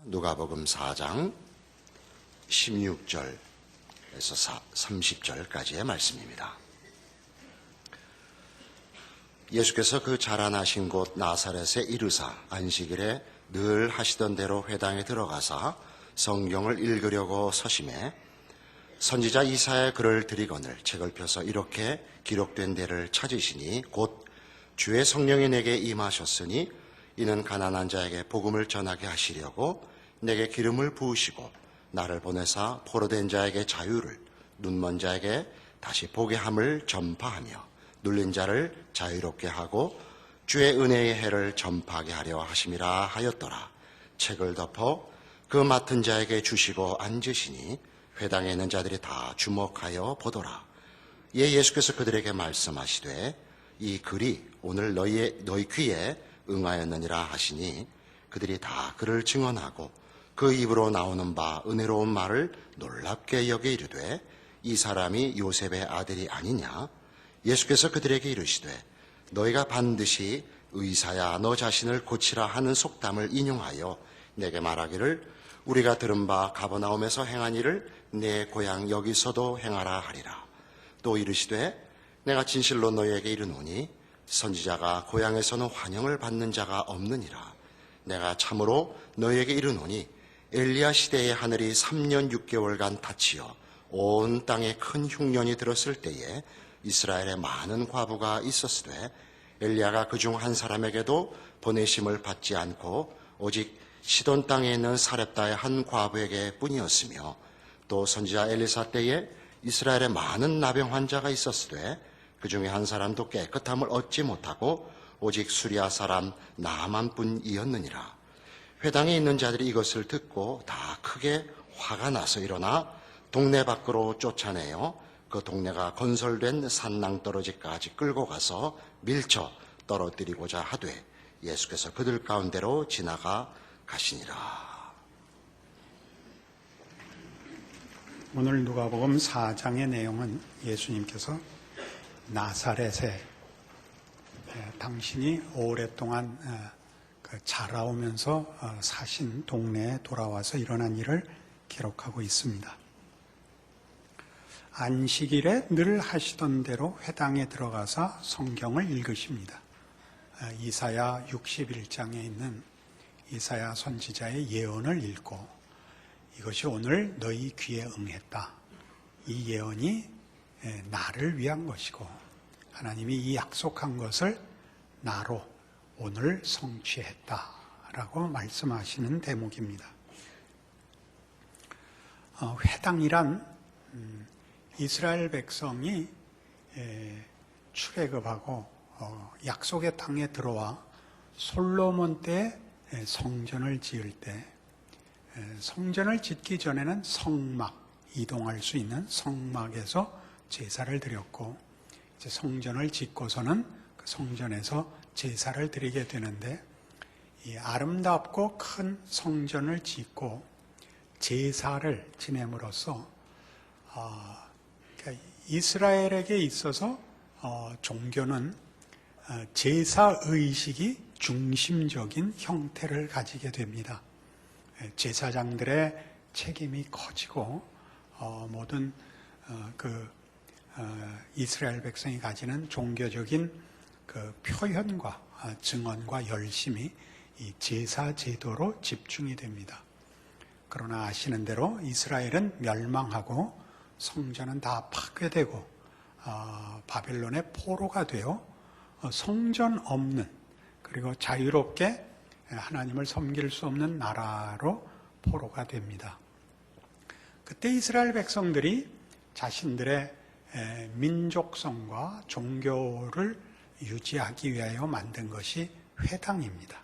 누가복음 4장 16절에서 30절까지의 말씀입니다. 예수께서 그 자라나신 곳 나사렛에 이르사 안식일에 늘 하시던 대로 회당에 들어가사 성경을 읽으려고 서심해 선지자 이사야의 글을 들이거늘 책을 펴서 이렇게 기록된 데를 찾으시니 곧 주의 성령이 내게 임하셨으니 이는 가난한 자에게 복음을 전하게 하시려고 내게 기름을 부으시고 나를 보내사 포로된 자에게 자유를, 눈먼 자에게 다시 보게 함을 전파하며 눌린 자를 자유롭게 하고 주의 은혜의 해를 전파하게 하려 하심이라 하였더라. 책을 덮어 그 맡은 자에게 주시고 앉으시니 회당에 있는 자들이 다 주목하여 보더라. 이에 예수께서 그들에게 말씀하시되 이 글이 오늘 너희 귀에 응하였느니라 하시니 그들이 다 그를 증언하고 그 입으로 나오는 바 은혜로운 말을 놀랍게 여겨 이르되 이 사람이 요셉의 아들이 아니냐? 예수께서 그들에게 이르시되 너희가 반드시 의사야 너 자신을 고치라 하는 속담을 인용하여 내게 말하기를 우리가 들은 바 가버나움에서 행한 일을 내 고향 여기서도 행하라 하리라. 또 이르시되 내가 진실로 너희에게 이르노니 선지자가 고향에서는 환영을 받는 자가 없느니라. 내가 참으로 너희에게 이르노니 엘리야 시대에 하늘이 3년 6개월간 닫히어 온 땅에 큰 흉년이 들었을 때에 이스라엘에 많은 과부가 있었으되 엘리야가 그중 한 사람에게도 보내심을 받지 않고 오직 시돈 땅에 있는 사렙다의 한 과부에게 뿐이었으며 또 선지자 엘리사 때에 이스라엘에 많은 나병 환자가 있었으되 그중에 한 사람도 깨끗함을 얻지 못하고 오직 수리아 사람 나만뿐이었느니라. 회당에 있는 자들이 이것을 듣고 다 크게 화가 나서 일어나 동네 밖으로 쫓아내어 그 동네가 건설된 산낭떠러지까지 끌고 가서 밀쳐 떨어뜨리고자 하되 예수께서 그들 가운데로 지나가 가시니라. 오늘 누가복음 4장의 내용은 예수님께서 나사렛에 당신이 오랫동안 자라오면서 사신 동네에 돌아와서 일어난 일을 기록하고 있습니다. 안식일에 늘 하시던 대로 회당에 들어가서 성경을 읽으십니다. 이사야 61장에 있는 이사야 선지자의 예언을 읽고 이것이 오늘 너희 귀에 응했다. 이 예언이 나를 위한 것이고 하나님이 이 약속한 것을 나로 오늘 성취했다라고 말씀하시는 대목입니다. 회당이란 이스라엘 백성이 출애굽하고 약속의 땅에 들어와 솔로몬 때 성전을 지을 때 성전을 짓기 전에는 성막, 이동할 수 있는 성막에서 제사를 드렸고 이제 성전을 짓고서는 그 성전에서 제사를 드리게 되는데 이 아름답고 큰 성전을 짓고 제사를 지냄으로써 그러니까 이스라엘에게 있어서 종교는 제사의식이 중심적인 형태를 가지게 됩니다. 제사장들의 책임이 커지고 모든 이스라엘 백성이 가지는 종교적인 그 표현과 증언과 열심이 이 제사 제도로 집중이 됩니다. 그러나 아시는 대로 이스라엘은 멸망하고 성전은 다 파괴되고 바벨론의 포로가 되어 성전 없는 그리고 자유롭게 하나님을 섬길 수 없는 나라로 포로가 됩니다. 그때 이스라엘 백성들이 자신들의 민족성과 종교를 유지하기 위하여 만든 것이 회당입니다.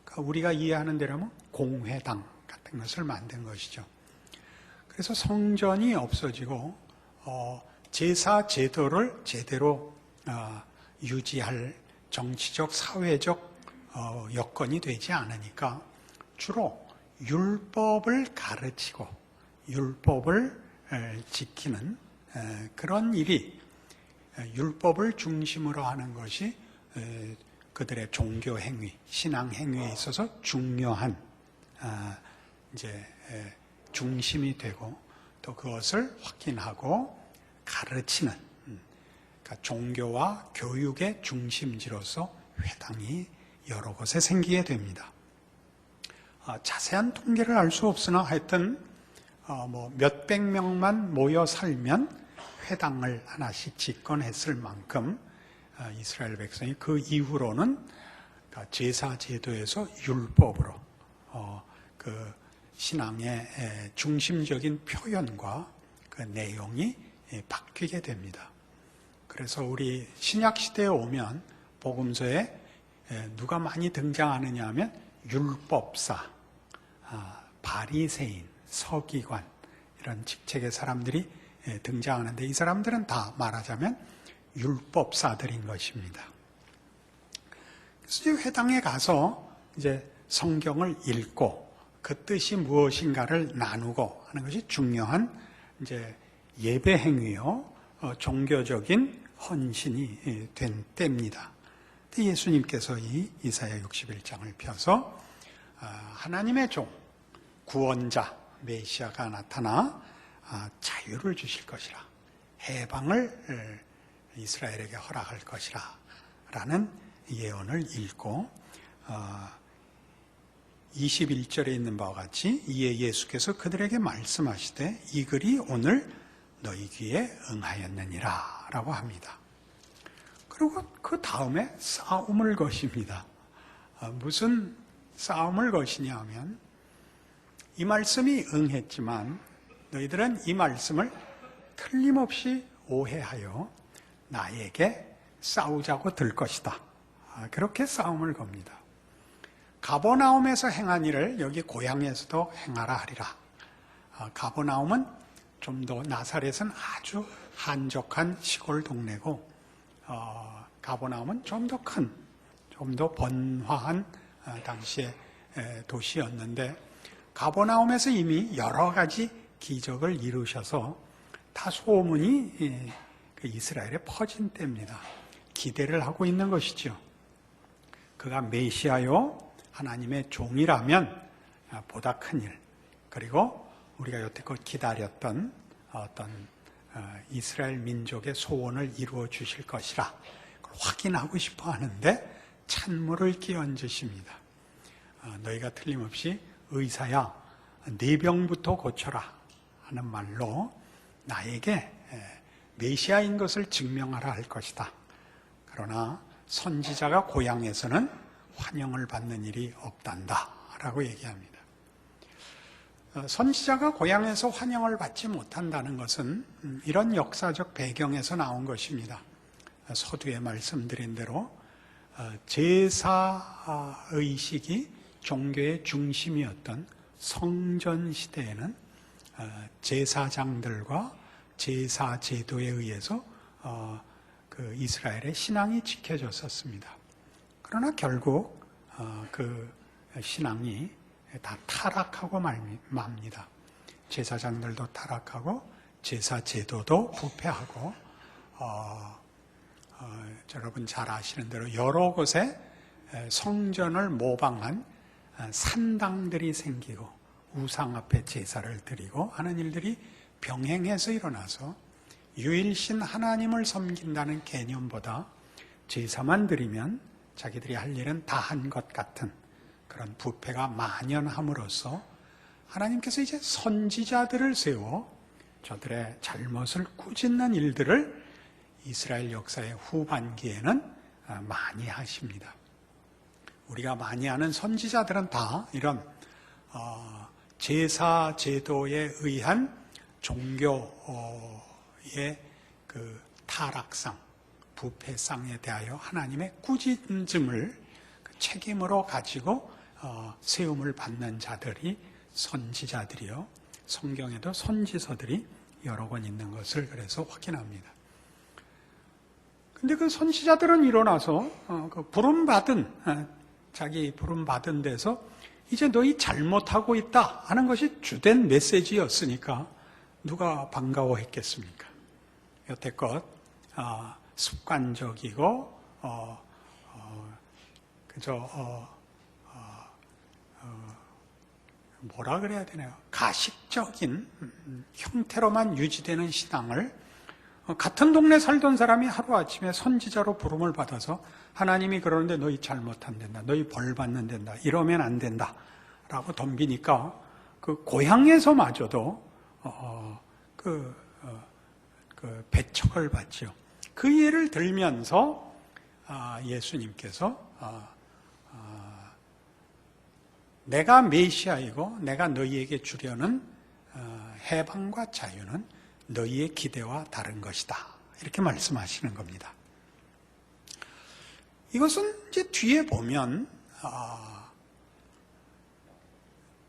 그러니까 우리가 이해하는 대로면 공회당 같은 것을 만든 것이죠. 그래서 성전이 없어지고 제사 제도를 제대로 유지할 정치적, 사회적 여건이 되지 않으니까 주로 율법을 가르치고 율법을 지키는 그런 일이 율법을 중심으로 하는 것이 그들의 종교 행위, 신앙 행위에 있어서 중요한 이제 중심이 되고 또 그것을 확인하고 가르치는, 그러니까 종교와 교육의 중심지로서 회당이 여러 곳에 생기게 됩니다. 자세한 통계를 알 수 없으나 하여튼 몇백 명만 모여 살면 회당을 하나씩 집권했을 만큼 이스라엘 백성이 그 이후로는 제사 제도에서 율법으로 그 신앙의 중심적인 표현과 그 내용이 바뀌게 됩니다. 그래서 우리 신약 시대에 오면 복음서에 누가 많이 등장하느냐 하면 율법사, 바리새인, 서기관 이런 직책의 사람들이 등장하는데 이 사람들은 다 말하자면 율법사들인 것입니다. 그래서 회당에 가서 이제 성경을 읽고 그 뜻이 무엇인가를 나누고 하는 것이 중요한 이제 예배 행위요, 종교적인 헌신이 된 때입니다. 예수님께서 이 이사야 61장을 펴서 하나님의 종, 구원자, 메시아가 나타나 자유를 주실 것이라, 해방을 이스라엘에게 허락할 것이라 라는 예언을 읽고 21절에 있는 바와 같이 이에 예수께서 그들에게 말씀하시되 이 글이 오늘 너희 귀에 응하였느니라 라고 합니다. 그리고 그 다음에 싸움을 거십니다. 무슨 싸움을 거시냐 하면 이 말씀이 응했지만 너희들은 이 말씀을 틀림없이 오해하여 나에게 싸우자고 들 것이다. 그렇게 싸움을 겁니다. 가버나움에서 행한 일을 여기 고향에서도 행하라 하리라. 가버나움은 좀 더 나사렛은 아주 한적한 시골 동네고 가버나움은 좀 더 큰, 좀 더 번화한 당시의 도시였는데 가버나움에서 이미 여러 가지 기적을 이루셔서 다 소문이 이스라엘에 퍼진 때입니다. 기대를 하고 있는 것이죠. 그가 메시아요 하나님의 종이라면 보다 큰 일, 그리고 우리가 여태껏 기다렸던 어떤 이스라엘 민족의 소원을 이루어 주실 것이라 확인하고 싶어 하는데 찬물을 끼얹으십니다. 너희가 틀림없이 의사야 네 병부터 고쳐라 하는 말로 나에게 메시아인 것을 증명하라 할 것이다. 그러나 선지자가 고향에서는 환영을 받는 일이 없단다 라고 얘기합니다. 선지자가 고향에서 환영을 받지 못한다는 것은 이런 역사적 배경에서 나온 것입니다. 서두에 말씀드린 대로 제사의식이 종교의 중심이었던 성전 시대에는 제사장들과 제사 제도에 의해서 그 이스라엘의 신앙이 지켜졌었습니다. 그러나 결국 그 신앙이 다 타락하고 맙니다. 제사장들도 타락하고 제사 제도도 부패하고 여러분 잘 아시는 대로 여러 곳에 성전을 모방한 산당들이 생기고 우상 앞에 제사를 드리고 하는 일들이 병행해서 일어나서 유일신 하나님을 섬긴다는 개념보다 제사만 드리면 자기들이 할 일은 다 한 것 같은 그런 부패가 만연함으로써 하나님께서 이제 선지자들을 세워 저들의 잘못을 꾸짖는 일들을 이스라엘 역사의 후반기에는 많이 하십니다. 우리가 많이 아는 선지자들은 다 이런 제사 제도에 의한 종교의 그 타락상, 부패상에 대하여 하나님의 꾸짖음을 책임으로 가지고 세움을 받는 자들이 선지자들이요. 성경에도 선지서들이 여러 권 있는 것을 그래서 확인합니다. 근데 그 선지자들은 일어나서 그 자기 부름받은 데서 이제 너희 잘못하고 있다 하는 것이 주된 메시지였으니까 누가 반가워했겠습니까? 여태껏 습관적이고 그저 뭐라 그래야 되나요? 가식적인 형태로만 유지되는 신앙을 같은 동네 살던 사람이 하루아침에 선지자로 부름을 받아서 하나님이 그러는데 너희 잘못한단다, 너희 벌 받는 된다, 이러면 안 된다 라고 덤비니까 그 고향에서마저도 배척을 받죠. 그 예를 들면서 예수님께서 내가 메시아이고 내가 너희에게 주려는 해방과 자유는 너희의 기대와 다른 것이다, 이렇게 말씀하시는 겁니다. 이것은 이제 뒤에 보면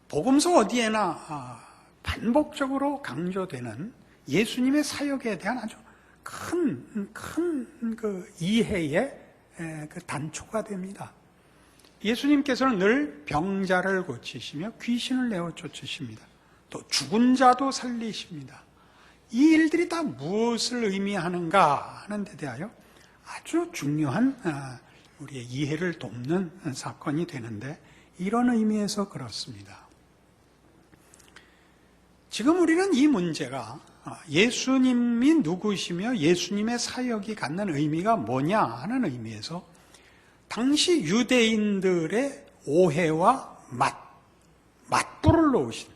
복음서 어디에나 반복적으로 강조되는 예수님의 사역에 대한 아주 큰 그 이해의 그 단초가 됩니다. 예수님께서는 늘 병자를 고치시며 귀신을 내어 쫓으십니다. 또 죽은 자도 살리십니다. 이 일들이 다 무엇을 의미하는가 하는 데 대하여 아주 중요한 우리의 이해를 돕는 사건이 되는데, 이런 의미에서 그렇습니다. 지금 우리는 이 문제가 예수님이 누구시며 예수님의 사역이 갖는 의미가 뭐냐 하는 의미에서 당시 유대인들의 오해와 맞불을 놓으신,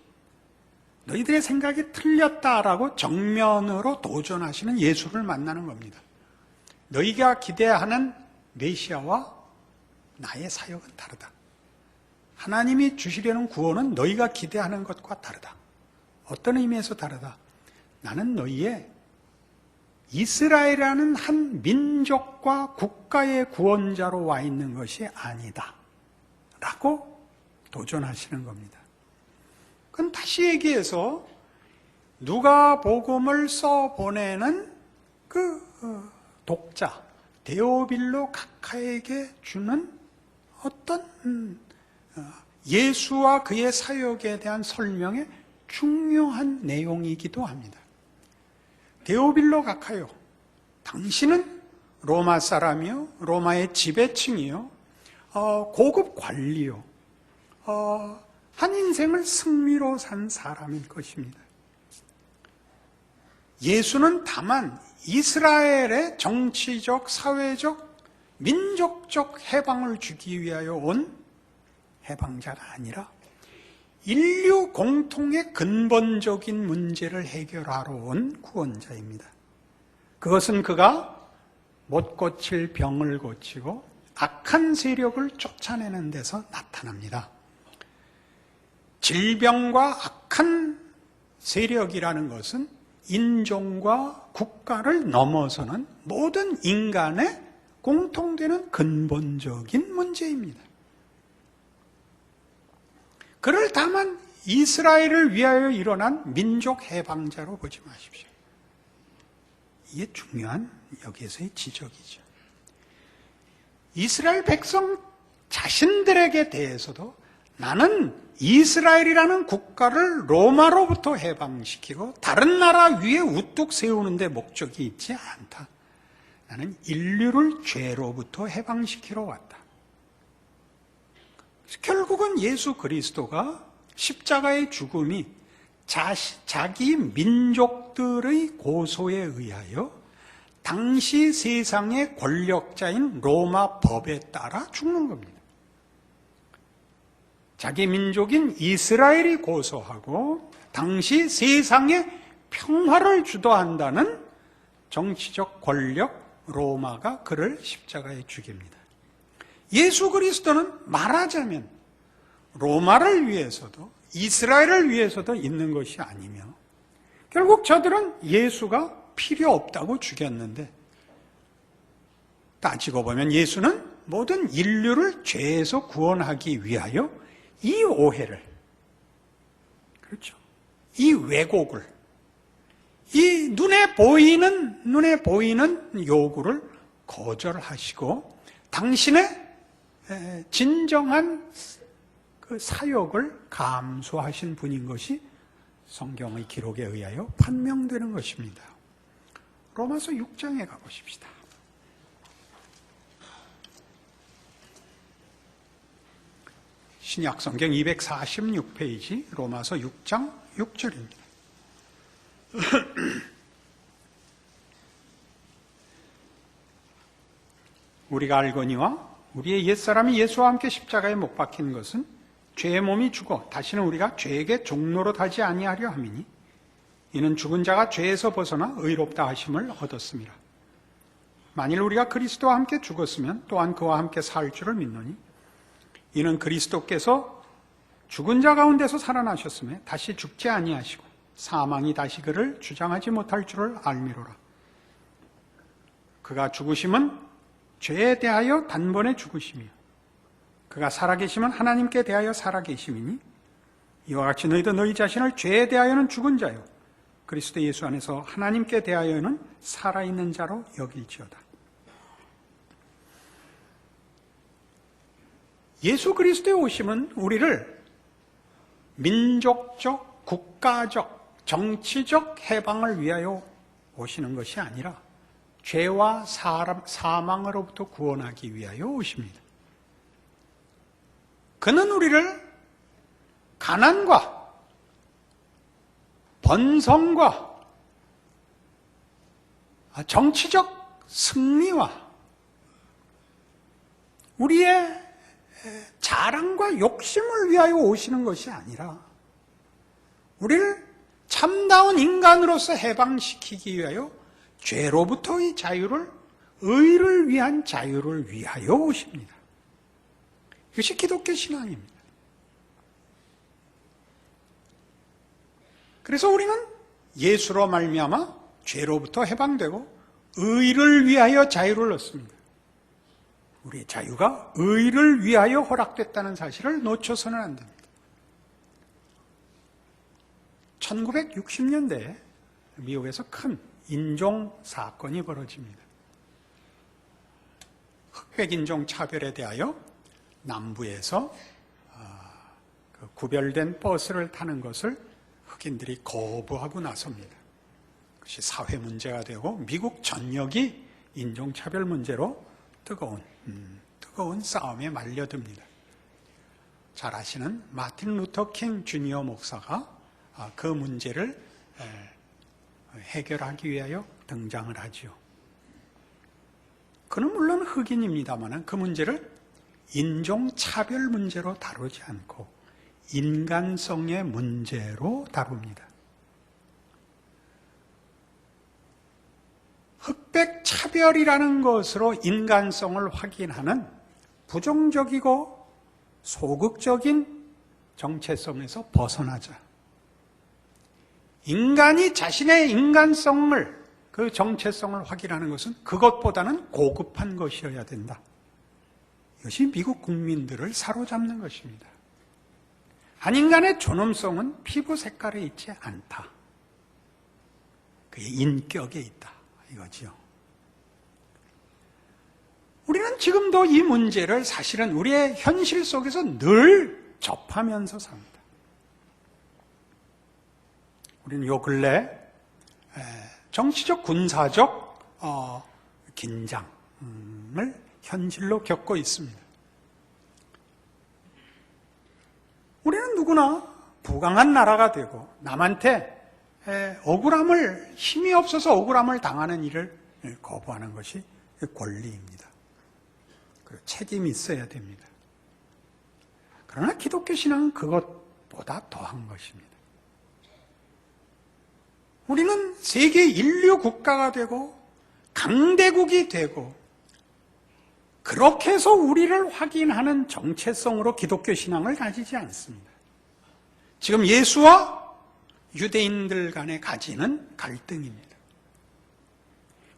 너희들의 생각이 틀렸다라고 정면으로 도전하시는 예수를 만나는 겁니다. 너희가 기대하는 메시아와 나의 사역은 다르다. 하나님이 주시려는 구원은 너희가 기대하는 것과 다르다. 어떤 의미에서 다르다? 나는 너희의 이스라엘이라는 한 민족과 국가의 구원자로 와 있는 것이 아니다 라고 도전하시는 겁니다. 그건 다시 얘기해서 누가복음을 써보내는 그 독자 데오빌로 각하에게 주는 어떤 예수와 그의 사역에 대한 설명의 중요한 내용이기도 합니다. 데오빌로 각하요, 당신은 로마 사람이요, 로마의 지배층이요, 고급 관리요, 한 인생을 승리로 산 사람일 것입니다. 예수는 다만 이스라엘의 정치적, 사회적, 민족적 해방을 주기 위하여 온 해방자가 아니라 인류 공통의 근본적인 문제를 해결하러 온 구원자입니다. 그것은 그가 못 고칠 병을 고치고 악한 세력을 쫓아내는 데서 나타납니다. 질병과 악한 세력이라는 것은 인종과 국가를 넘어서는 모든 인간의 공통되는 근본적인 문제입니다. 그를 다만 이스라엘을 위하여 일어난 민족 해방자로 보지 마십시오. 이게 중요한 여기에서의 지적이죠. 이스라엘 백성 자신들에게 대해서도 나는 이스라엘이라는 국가를 로마로부터 해방시키고 다른 나라 위에 우뚝 세우는 데 목적이 있지 않다. 나는 인류를 죄로부터 해방시키러 왔다. 결국은 예수 그리스도가 십자가의 죽음이 자기 민족들의 고소에 의하여 당시 세상의 권력자인 로마 법에 따라 죽는 겁니다. 자기 민족인 이스라엘이 고소하고 당시 세상에 평화를 주도한다는 정치적 권력 로마가 그를 십자가에 죽입니다. 예수 그리스도는 말하자면 로마를 위해서도 이스라엘을 위해서도 있는 것이 아니며, 결국 저들은 예수가 필요 없다고 죽였는데, 따지고 보면 예수는 모든 인류를 죄에서 구원하기 위하여 이 오해를, 그렇죠, 이 왜곡을, 이 눈에 보이는 요구를 거절하시고 당신의 진정한 그 사역을 감수하신 분인 것이 성경의 기록에 의하여 판명되는 것입니다. 로마서 6장에 가보십시다. 신약성경 246페이지 로마서 6장 6절입니다. 우리가 알거니와 우리의 옛사람이 예수와 함께 십자가에 못 박힌 것은 죄의 몸이 죽어 다시는 우리가 죄에게 종노릇 하지 아니하려 함이니 이는 죽은 자가 죄에서 벗어나 의롭다 하심을 얻었습니다. 만일 우리가 그리스도와 함께 죽었으면 또한 그와 함께 살 줄을 믿노니 이는 그리스도께서 죽은 자 가운데서 살아나셨음에 다시 죽지 아니하시고 사망이 다시 그를 주장하지 못할 줄을 알미로라. 그가 죽으심은 죄에 대하여 단번에 죽으시며 그가 살아계심은 하나님께 대하여 살아계심이니 이와 같이 너희도 너희 자신을 죄에 대하여는 죽은 자요 그리스도 예수 안에서 하나님께 대하여는 살아있는 자로 여길지어다. 예수 그리스도의 오심은 우리를 민족적, 국가적, 정치적 해방을 위하여 오시는 것이 아니라 죄와 사망으로부터 구원하기 위하여 오십니다. 그는 우리를 가난과 번성과 정치적 승리와 우리의 자랑과 욕심을 위하여 오시는 것이 아니라 우리를 참다운 인간으로서 해방시키기 위하여 죄로부터의 자유를, 의를 위한 자유를 위하여 오십니다. 이것이 기독교 신앙입니다. 그래서 우리는 예수로 말미암아 죄로부터 해방되고 의를 위하여 자유를 얻습니다. 우리의 자유가 의를 위하여 허락됐다는 사실을 놓쳐서는 안 됩니다. 1960년대에 미국에서 큰 인종 사건이 벌어집니다. 흑백 인종 차별에 대하여 남부에서 구별된 버스를 타는 것을 흑인들이 거부하고 나섭니다. 그것이 사회 문제가 되고 미국 전역이 인종차별 문제로 뜨거운 싸움에 말려듭니다. 잘 아시는 마틴 루터 킹 주니어 목사가 그 문제를 해결하기 위하여 등장을 하죠. 그는 물론 흑인입니다만 그 문제를 인종차별 문제로 다루지 않고 인간성의 문제로 다룹니다. 흑백 차별이라는 것으로 인간성을 확인하는 부정적이고 소극적인 정체성에서 벗어나자. 인간이 자신의 인간성을, 그 정체성을 확인하는 것은 그것보다는 고급한 것이어야 된다. 이것이 미국 국민들을 사로잡는 것입니다. 한 인간의 존엄성은 피부 색깔에 있지 않다. 그의 인격에 있다. 이거지요. 우리는 지금도 이 문제를 사실은 우리의 현실 속에서 늘 접하면서 삽니다. 우리는 요 근래 정치적, 군사적 긴장을 현실로 겪고 있습니다. 우리는 누구나 부강한 나라가 되고 남한테 힘이 없어서 억울함을 당하는 일을 거부하는 것이 권리입니다. 그리고 책임이 있어야 됩니다. 그러나 기독교 신앙은 그것보다 더한 것입니다. 우리는 세계 인류 국가가 되고 강대국이 되고 그렇게 해서 우리를 확인하는 정체성으로 기독교 신앙을 가지지 않습니다. 지금 예수와 유대인들 간에 가지는 갈등입니다.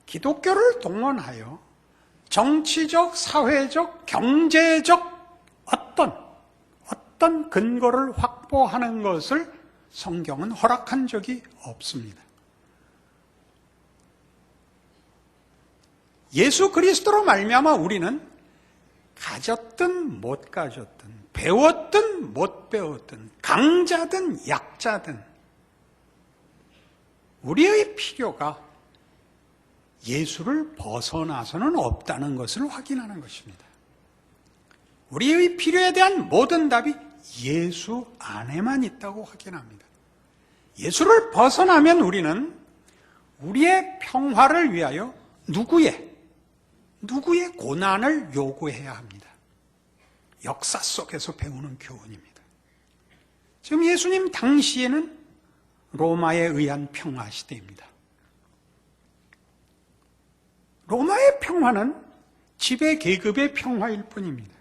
기독교를 동원하여 정치적, 사회적, 경제적 어떤 근거를 확보하는 것을 성경은 허락한 적이 없습니다. 예수 그리스도로 말미암아 우리는 가졌든 못 가졌든 배웠든 못 배웠든 강자든 약자든 우리의 필요가 예수를 벗어나서는 없다는 것을 확인하는 것입니다. 우리의 필요에 대한 모든 답이 예수 안에만 있다고 확인합니다. 예수를 벗어나면 우리는 우리의 평화를 위하여 누구의 고난을 요구해야 합니다. 역사 속에서 배우는 교훈입니다. 지금 예수님 당시에는 로마에 의한 평화 시대입니다. 로마의 평화는 지배 계급의 평화일 뿐입니다.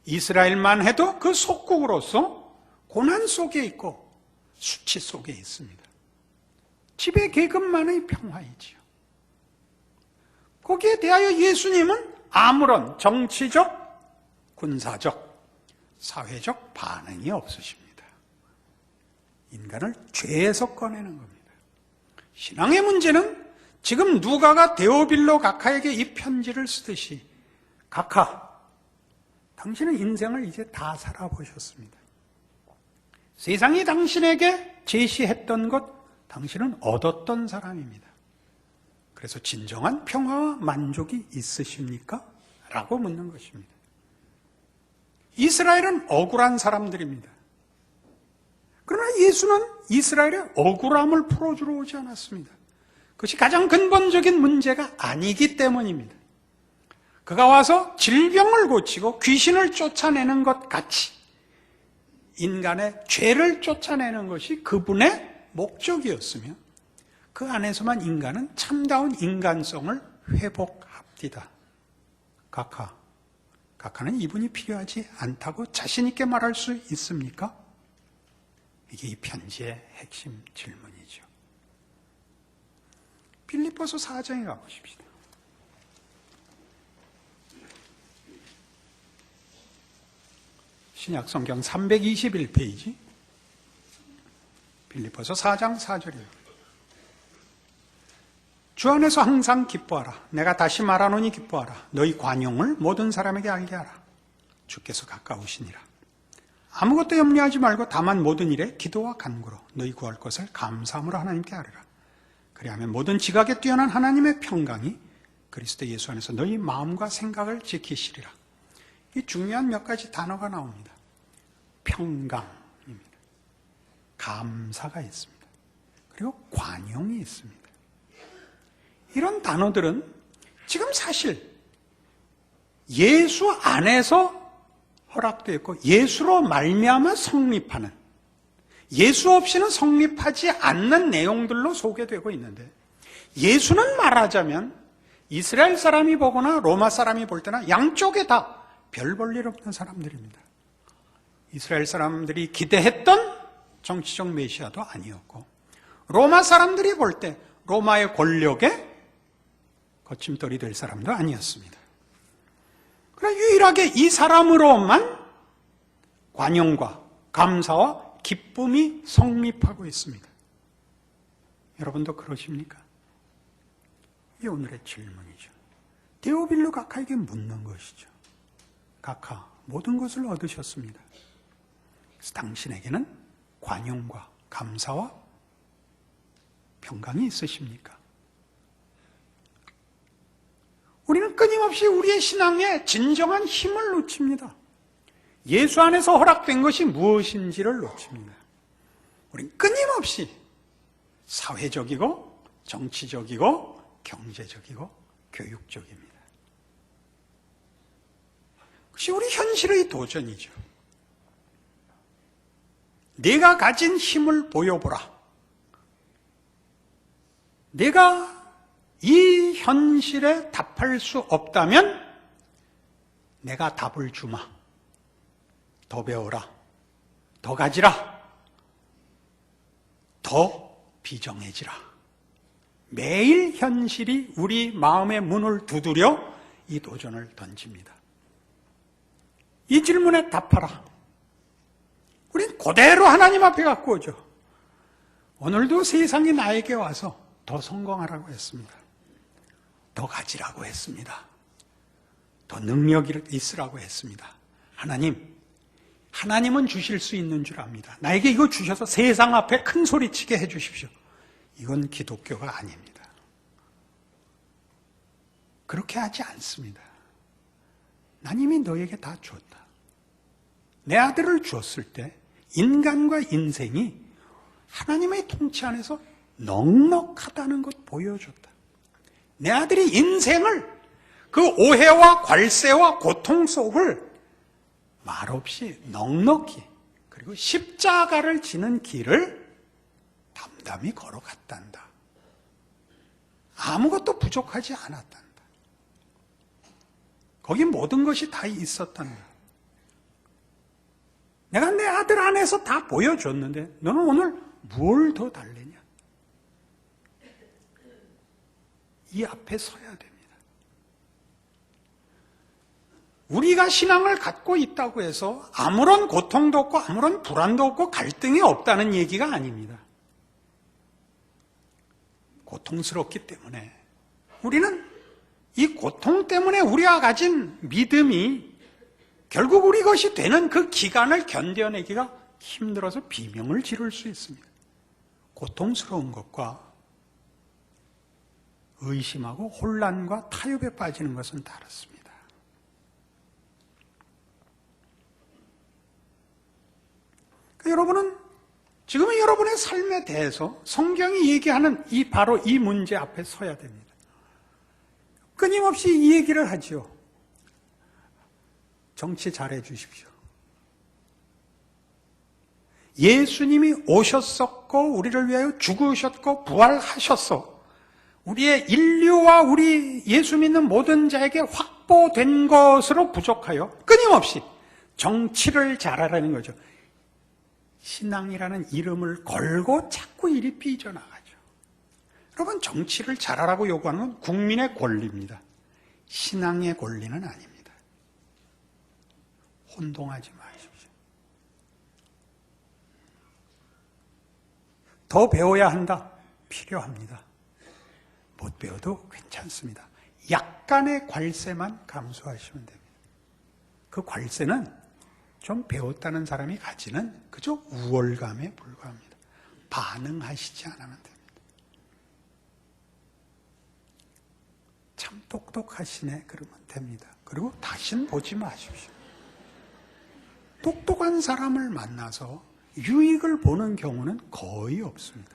이스라엘만 해도 그 속국으로서 고난 속에 있고 수치 속에 있습니다. 지배 계급만의 평화이지요. 거기에 대하여 예수님은 아무런 정치적, 군사적, 사회적 반응이 없으십니다. 인간을 죄에서 꺼내는 겁니다. 신앙의 문제는 지금 누가가 데오빌로 가카에게 이 편지를 쓰듯이, 가카, 당신은 인생을 이제 다 살아보셨습니다. 세상이 당신에게 제시했던 것, 당신은 얻었던 사람입니다. 그래서 진정한 평화와 만족이 있으십니까? 라고 묻는 것입니다. 이스라엘은 억울한 사람들입니다. 그러나 예수는 이스라엘의 억울함을 풀어주러 오지 않았습니다. 그것이 가장 근본적인 문제가 아니기 때문입니다. 그가 와서 질병을 고치고 귀신을 쫓아내는 것 같이 인간의 죄를 쫓아내는 것이 그분의 목적이었으며 그 안에서만 인간은 참다운 인간성을 회복합니다. 가카는 이분이 필요하지 않다고 자신 있게 말할 수 있습니까? 이게 이 편지의 핵심 질문이죠. 빌립보서 4장에 가보십시다. 신약 성경 321페이지 빌립보서 4장 4절이에요. 주 안에서 항상 기뻐하라. 내가 다시 말하노니 기뻐하라. 너희 관용을 모든 사람에게 알게 하라. 주께서 가까우시니라. 아무것도 염려하지 말고 다만 모든 일에 기도와 간구로 너희 구할 것을 감사함으로 하나님께 아뢰라. 그리하면 모든 지각에 뛰어난 하나님의 평강이 그리스도 예수 안에서 너희 마음과 생각을 지키시리라. 이 중요한 몇 가지 단어가 나옵니다. 평강입니다. 감사가 있습니다. 그리고 관용이 있습니다. 이런 단어들은 지금 사실 예수 안에서 허락되어 있고 예수로 말미암아 성립하는, 예수 없이는 성립하지 않는 내용들로 소개되고 있는데, 예수는 말하자면 이스라엘 사람이 보거나 로마 사람이 볼 때나 양쪽에 다 별 볼 일 없는 사람들입니다. 이스라엘 사람들이 기대했던 정치적 메시아도 아니었고, 로마 사람들이 볼 때 로마의 권력의 거침돌이 될 사람도 아니었습니다. 그러나 유일하게 이 사람으로만 관용과 감사와 기쁨이 성립하고 있습니다. 여러분도 그러십니까? 이게 오늘의 질문이죠. 데오빌로 가카에게 묻는 것이죠. 가카, 모든 것을 얻으셨습니다. 그래서 당신에게는 관용과 감사와 평강이 있으십니까? 우리는 끊임없이 우리의 신앙에 진정한 힘을 놓칩니다. 예수 안에서 허락된 것이 무엇인지를 놓칩니다. 우리는 끊임없이 사회적이고 정치적이고 경제적이고 교육적입니다. 그것이 우리 현실의 도전이죠. 내가 가진 힘을 보여보라. 내가 이 현실에 답할 수 없다면 내가 답을 주마. 더 배워라. 더 가지라. 더 비정해지라. 매일 현실이 우리 마음의 문을 두드려 이 도전을 던집니다. 이 질문에 답하라. 우린 그대로 하나님 앞에 갖고 오죠. 오늘도 세상이 나에게 와서 더 성공하라고 했습니다. 더 가지라고 했습니다. 더 능력이 있으라고 했습니다. 하나님은 주실 수 있는 줄 압니다. 나에게 이거 주셔서 세상 앞에 큰 소리치게 해주십시오. 이건 기독교가 아닙니다. 그렇게 하지 않습니다. 난 이미 너에게 다 줬다. 내 아들을 주었을 때 인간과 인생이 하나님의 통치 안에서 넉넉하다는 것 보여줬다. 내 아들이 인생을 그 오해와 괄세와 고통 속을 말없이 넉넉히 그리고 십자가를 지는 길을 담담히 걸어갔단다. 아무것도 부족하지 않았단다. 거기 모든 것이 다 있었단다. 내가 내 아들 안에서 다 보여줬는데 너는 오늘 뭘 더 달래냐? 이 앞에 서야 됩니다. 우리가 신앙을 갖고 있다고 해서 아무런 고통도 없고 아무런 불안도 없고 갈등이 없다는 얘기가 아닙니다. 고통스럽기 때문에 우리는 이 고통 때문에 우리가 가진 믿음이 결국 우리 것이 되는 그 기간을 견뎌내기가 힘들어서 비명을 지를 수 있습니다. 고통스러운 것과 의심하고 혼란과 타협에 빠지는 것은 다릅니다. 그러니까 여러분은 지금 여러분의 삶에 대해서 성경이 얘기하는 바로 이 문제 앞에 서야 됩니다. 끊임없이 이 얘기를 하지요. 정치 잘해 주십시오. 예수님이 오셨었고 우리를 위하여 죽으셨고 부활하셨어. 우리의 인류와 우리 예수 믿는 모든 자에게 확보된 것으로 부족하여 끊임없이 정치를 잘하라는 거죠. 신앙이라는 이름을 걸고 자꾸 일이 삐져나가죠. 여러분, 정치를 잘하라고 요구하는 건 국민의 권리입니다. 신앙의 권리는 아닙니다. 혼동하지 마십시오. 더 배워야 한다. 필요합니다. 못 배워도 괜찮습니다. 약간의 관세만 감수하시면 됩니다. 그 관세는 좀 배웠다는 사람이 가지는 그저 우월감에 불과합니다. 반응하시지 않으면 됩니다. 참 똑똑하시네 그러면 됩니다. 그리고 다시는 보지 마십시오. 똑똑한 사람을 만나서 유익을 보는 경우는 거의 없습니다.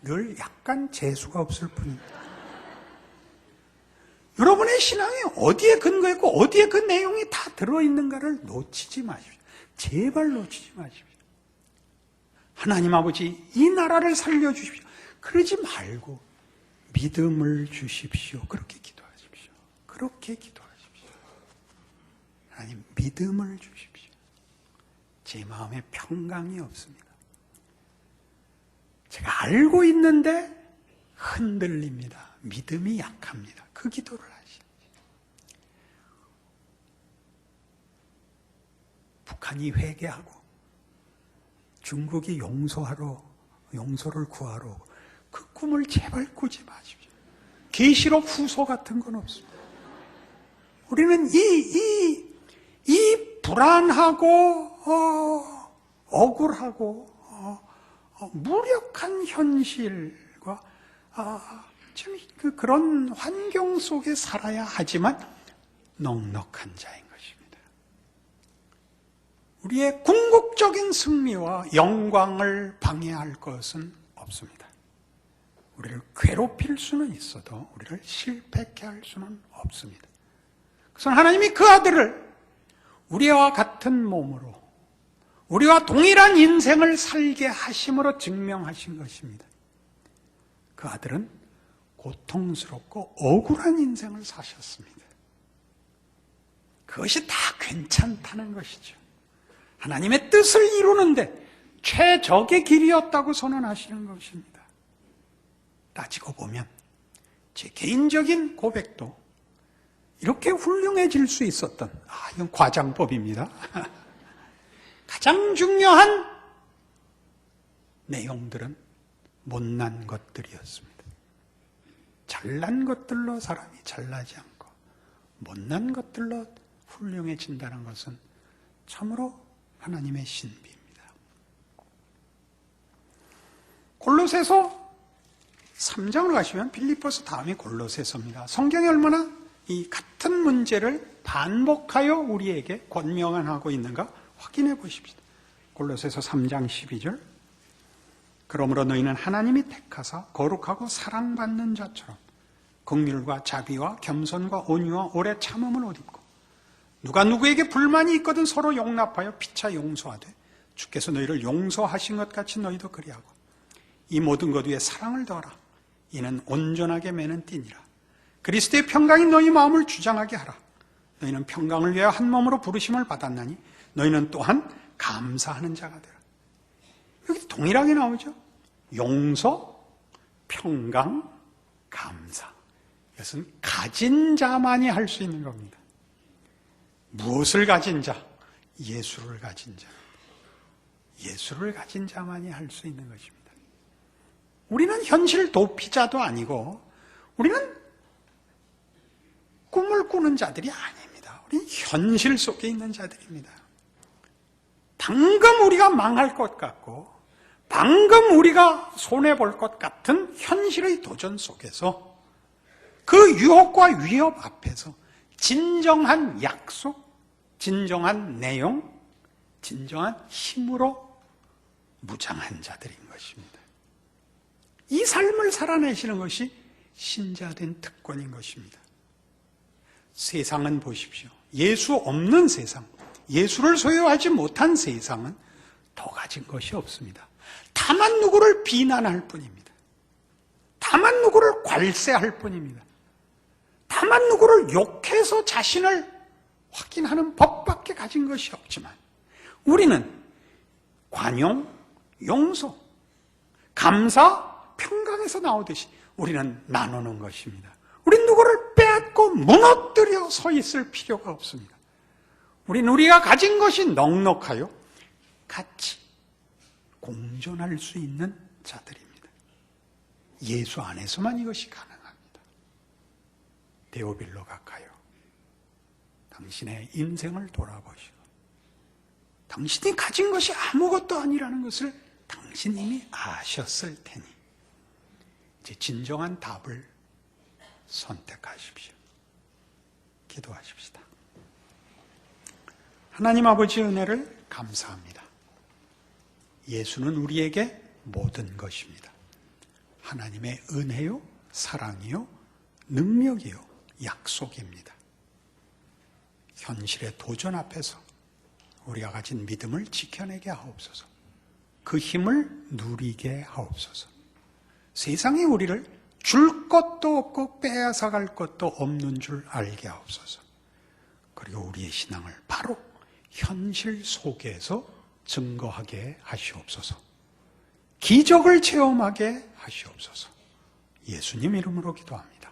늘 약간 재수가 없을 뿐입니다. 여러분의 신앙이 어디에 근거했고 어디에 그 내용이 다 들어있는가를 놓치지 마십시오. 제발 놓치지 마십시오. 하나님 아버지, 이 나라를 살려주십시오. 그러지 말고 믿음을 주십시오. 그렇게 기도하십시오. 그렇게 기도하십시오. 하나님, 믿음을 주십시오. 제 마음에 평강이 없습니다. 제가 알고 있는데 흔들립니다. 믿음이 약합니다. 그 기도를 하십시오. 북한이 회개하고 중국이 용서를 구하러 오고 그 꿈을 제발 꾸지 마십시오. 계시록 후소 같은 건 없습니다. 우리는 이 불안하고 억울하고 무력한 현실과 참 그런 환경 속에 살아야 하지만 넉넉한 자인 것입니다. 우리의 궁극적인 승리와 영광을 방해할 것은 없습니다. 우리를 괴롭힐 수는 있어도 우리를 실패케 할 수는 없습니다. 그래서 하나님이 그 아들을 우리와 같은 몸으로 우리와 동일한 인생을 살게 하심으로 증명하신 것입니다. 그 아들은 고통스럽고 억울한 인생을 사셨습니다. 그것이 다 괜찮다는 것이죠. 하나님의 뜻을 이루는데 최적의 길이었다고 선언하시는 것입니다. 따지고 보면 제 개인적인 고백도 이렇게 훌륭해질 수 있었던, 이건 과장법입니다. 가장 중요한 내용들은 못난 것들이었습니다. 잘난 것들로 사람이 잘나지 않고 못난 것들로 훌륭해진다는 것은 참으로 하나님의 신비입니다. 골로새서 3장으로 가시면 빌립보서 다음이 골로새서입니다. 성경이 얼마나 이 같은 문제를 반복하여 우리에게 권면하고 있는가 확인해 보십시다. 골로새서 3장 12절. 그러므로 너희는 하나님이 택하사 거룩하고 사랑받는 자처럼 긍휼과 자비와 겸손과 온유와 오래 참음을 옷 입고 누가 누구에게 불만이 있거든 서로 용납하여 피차 용서하되 주께서 너희를 용서하신 것 같이 너희도 그리하고 이 모든 것 위에 사랑을 더하라. 이는 온전하게 매는 띠니라. 그리스도의 평강이 너희 마음을 주장하게 하라. 너희는 평강을 위하여 한 몸으로 부르심을 받았나니 너희는 또한 감사하는 자가 되라. 여기 동일하게 나오죠. 용서, 평강, 감사. 이것은 가진 자만이 할 수 있는 겁니다. 무엇을 가진 자? 예수를 가진 자. 예수를 가진 자만이 할 수 있는 것입니다. 우리는 현실 도피자도 아니고 우리는 꿈을 꾸는 자들이 아닙니다. 우리는 현실 속에 있는 자들입니다. 방금 우리가 망할 것 같고 방금 우리가 손해볼 것 같은 현실의 도전 속에서 그 유혹과 위협 앞에서 진정한 약속, 진정한 내용, 진정한 힘으로 무장한 자들인 것입니다. 이 삶을 살아내시는 것이 신자된 특권인 것입니다. 세상은 보십시오. 예수 없는 세상, 예수를 소유하지 못한 세상은 더 가진 것이 없습니다. 다만 누구를 비난할 뿐입니다. 다만 누구를 괄세할 뿐입니다. 다만 누구를 욕해서 자신을 확인하는 법밖에 가진 것이 없지만 우리는 관용, 용서, 감사, 평강에서 나오듯이 우리는 나누는 것입니다. 우리는 누구를 빼앗고 무너뜨려 서 있을 필요가 없습니다. 우리는 우리가 가진 것이 넉넉하여 같이 공존할 수 있는 자들입니다. 예수 안에서만 이것이 가능합니다. 데오빌로 가까요. 당신의 인생을 돌아보시고 당신이 가진 것이 아무것도 아니라는 것을 당신 이미 아셨을 테니 이제 진정한 답을 선택하십시오. 기도하십시다. 하나님 아버지 은혜를 감사합니다. 예수는 우리에게 모든 것입니다. 하나님의 은혜요, 사랑이요, 능력이요, 약속입니다. 현실의 도전 앞에서 우리가 가진 믿음을 지켜내게 하옵소서. 그 힘을 누리게 하옵소서. 세상에 우리를 줄 것도 없고 빼앗아갈 것도 없는 줄 알게 하옵소서. 그리고 우리의 신앙을 바로 현실 속에서 증거하게 하시옵소서. 기적을 체험하게 하시옵소서. 예수님 이름으로 기도합니다.